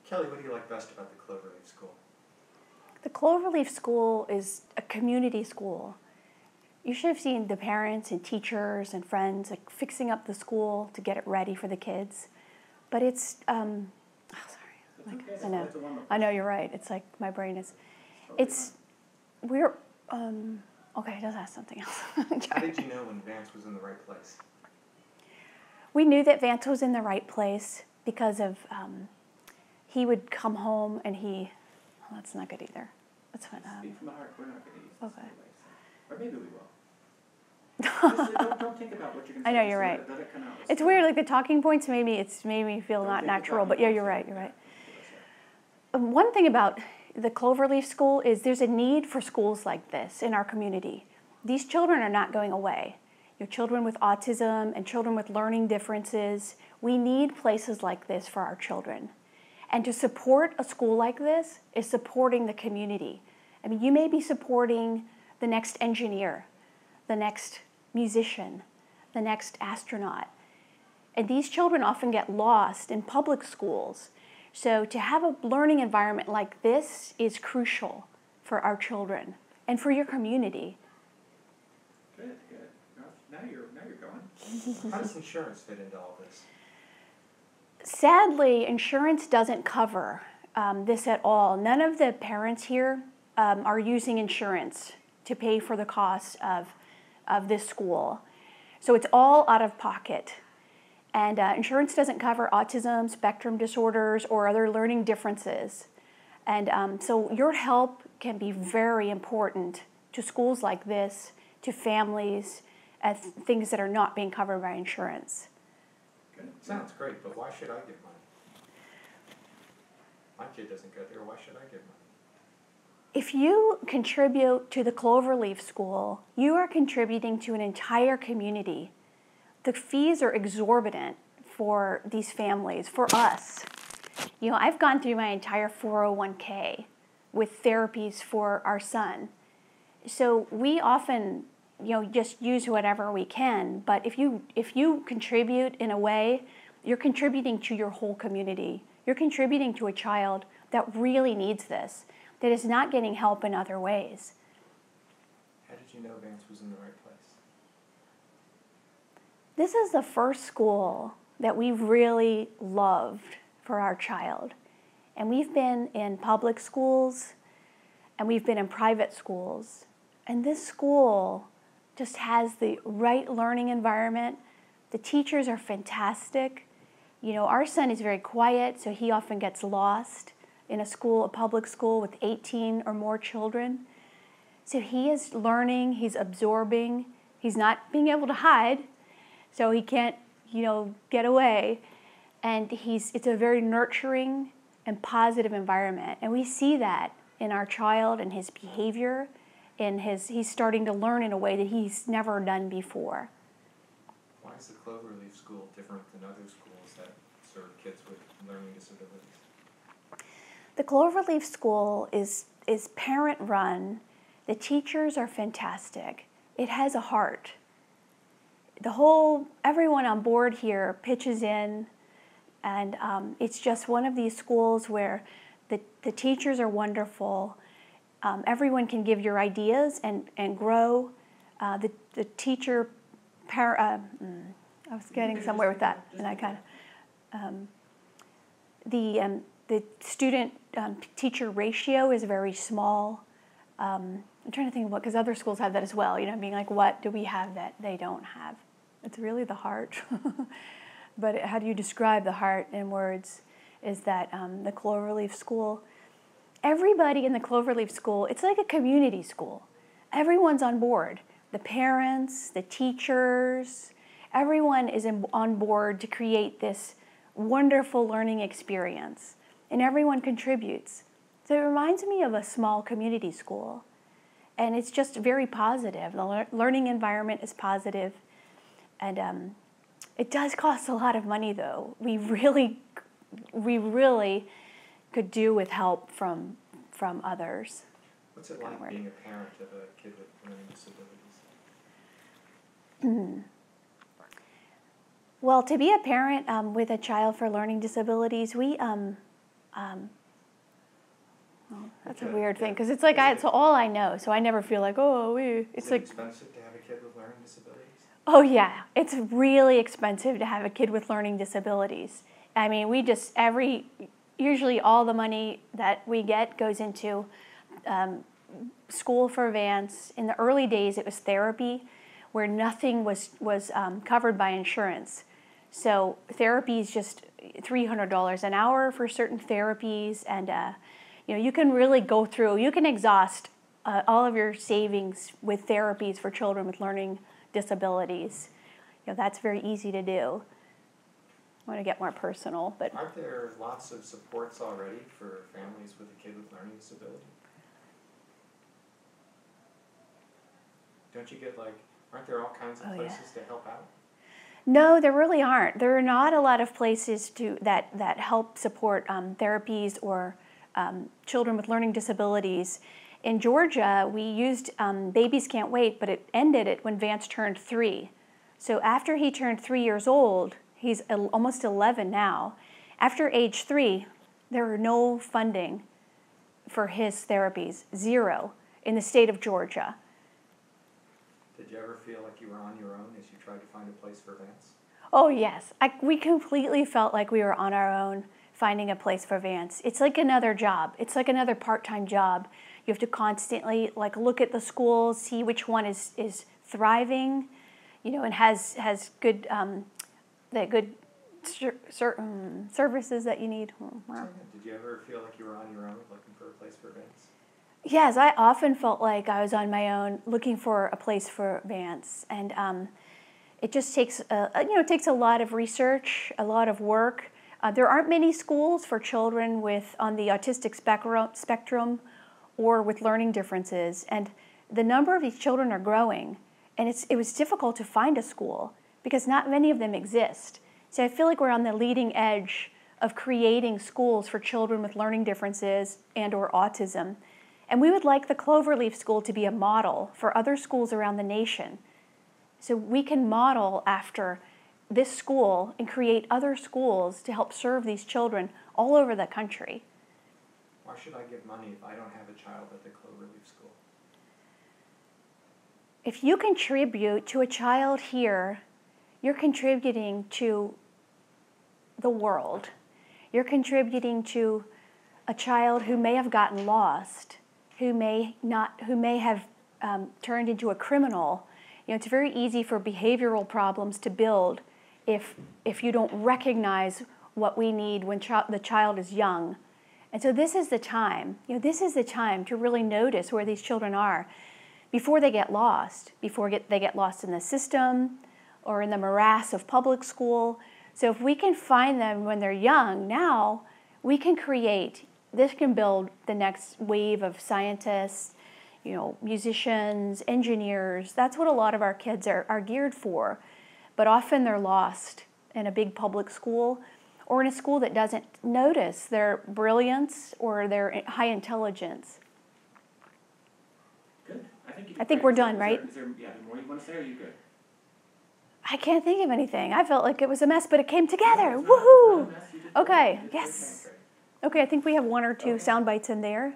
Kelley, what do you like best about the Cloverleaf School? The Cloverleaf School is a community school. You should have seen the parents and teachers and friends like fixing up the school to get it ready for the kids. But it's, oh, sorry. I know, you're right. It's like my brain is, we're, okay, let's ask something else. How did you know when Vance was in the right place? We knew that Vance was in the right place because of, he would come home and he, oh, that's not good either. That's fine. Speak from the heart. We're not going to use this Okay. anyway, so. Or maybe we will. Don't think about what you're going to say. I know, you're right. Let it come out. It's weird, like the talking points made me feel not natural, but yeah, you're right, you're right. One thing about the Cloverleaf School is there's a need for schools like this in our community. These children are not going away. You know, children with autism and children with learning differences, we need places like this for our children. And to support a school like this is supporting the community. I mean, you may be supporting the next engineer, the next musician, the next astronaut. And these children often get lost in public schools. So to have a learning environment like this is crucial for our children and for your community. Good, good. Now you're going. How does insurance fit into all this? Sadly, insurance doesn't cover this at all. None of the parents here are using insurance to pay for the cost of this school. So it's all out of pocket. And insurance doesn't cover autism, spectrum disorders, or other learning differences. And so your help can be very important to schools like this, to families, things that are not being covered by insurance. Good. Sounds great, but why should I give money? My kid doesn't go there. Why should I give money? If you contribute to the Cloverleaf School, you are contributing to an entire community. The fees are exorbitant for these families, for us. You know, I've gone through my entire 401k with therapies for our son. So we often, you know, just use whatever we can. But if you contribute in a way, you're contributing to your whole community. You're contributing to a child that really needs this, that is not getting help in other ways. How did you know Vance was in the right place? This is the first school that we really loved for our child. And we've been in public schools and we've been in private schools. And this school just has the right learning environment. The teachers are fantastic. You know, our son is very quiet, so he often gets lost in a public school with 18 or more children. So he is learning, he's absorbing, he's not being able to hide, so he can't, you know, get away. And it's a very nurturing and positive environment. And we see that in our child and his behavior, he's starting to learn in a way that he's never done before. Why is the Cloverleaf School different than other schools that serve kids with learning disabilities? The Cloverleaf School is parent-run. The teachers are fantastic. It has a heart. Everyone on board here pitches in, and it's just one of these schools where the teachers are wonderful. Everyone can give your ideas and grow. The teacher, I was getting somewhere with that, and I kind of, the student-teacher ratio is very small. I'm trying to think of what, because other schools have that as well, you know, being like, what do we have that they don't have? It's really the heart. But how do you describe the heart in words? Is that the Cloverleaf School, everybody in the Cloverleaf School, it's like a community school. Everyone's on board. The parents, the teachers, everyone is on board to create this wonderful learning experience. And everyone contributes. So it reminds me of a small community school. And it's just very positive. The learning environment is positive. And it does cost a lot of money, though. We really could do with help from others. What's it like being a parent of a kid with learning disabilities? Well, to be a parent with a child for learning disabilities, Well, that's Okay, a weird thing yeah. because it's like Is it's all I know, so I never feel like, oh, it's Is it like, expensive to have a kid with learning disabilities? oh yeah, it's really expensive to have a kid with learning disabilities. I mean, usually all the money that we get goes into school for Vance. In the early days, it was therapy, where nothing was covered by insurance. So therapy is just $300 an hour for certain therapies, and you can really go through. You can exhaust all of your savings with therapies for children with learning disabilities. That's very easy to do. I want to get more personal, but Aren't there lots of supports already for families with a kid with learning disability? Don't you get aren't there all kinds of places to help out? no, there really aren't. There are not a lot of places that help support therapies or children with learning disabilities. In Georgia, we used Babies Can't Wait, but it ended it when Vance turned 3. So after he turned 3 years old, he's almost 11 now. After age 3, there are no funding for his therapies, 0, in the state of Georgia. Did you ever feel like you were on your own as you tried to find a place for Vance? Oh yes, we completely felt like we were on our own finding a place for Vance. It's like another job. It's like another part-time job. You have to constantly look at the schools, see which one is thriving, and has good certain services that you need. Did you ever feel like you were on your own looking for a place for Vance? Yes, I often felt like I was on my own looking for a place for Vance, and it just takes it takes a lot of research, a lot of work. There aren't many schools for children on the autistic spectrum or with learning differences, and the number of these children are growing, and it was difficult to find a school because not many of them exist. So I feel like we're on the leading edge of creating schools for children with learning differences and or autism. And we would like the Cloverleaf School to be a model for other schools around the nation. So we can model after this school and create other schools to help serve these children all over the country. Why should I give money if I don't have a child at the Cloverleaf School? If you contribute to a child here, you're contributing to the world. You're contributing to a child who may have gotten lost, who may have turned into a criminal. It's very easy for behavioral problems to build if you don't recognize what we need when the child is young. And so this is the time. This is the time to really notice where these children are before they get lost, they get lost in the system or in the morass of public school. So if we can find them when they're young now, we can this can build the next wave of scientists, musicians, engineers. That's what a lot of our kids are geared for. But often they're lost in a big public school or in a school that doesn't notice their brilliance or their high intelligence. Good. I think we're done, right? Is there more you want to say, or are you good? I can't think of anything. I felt like it was a mess, but it came together. No, it's Woohoo! not a mess. You did Okay, great. yes. Okay. Okay, I think we have 1 or 2 sound bites in there.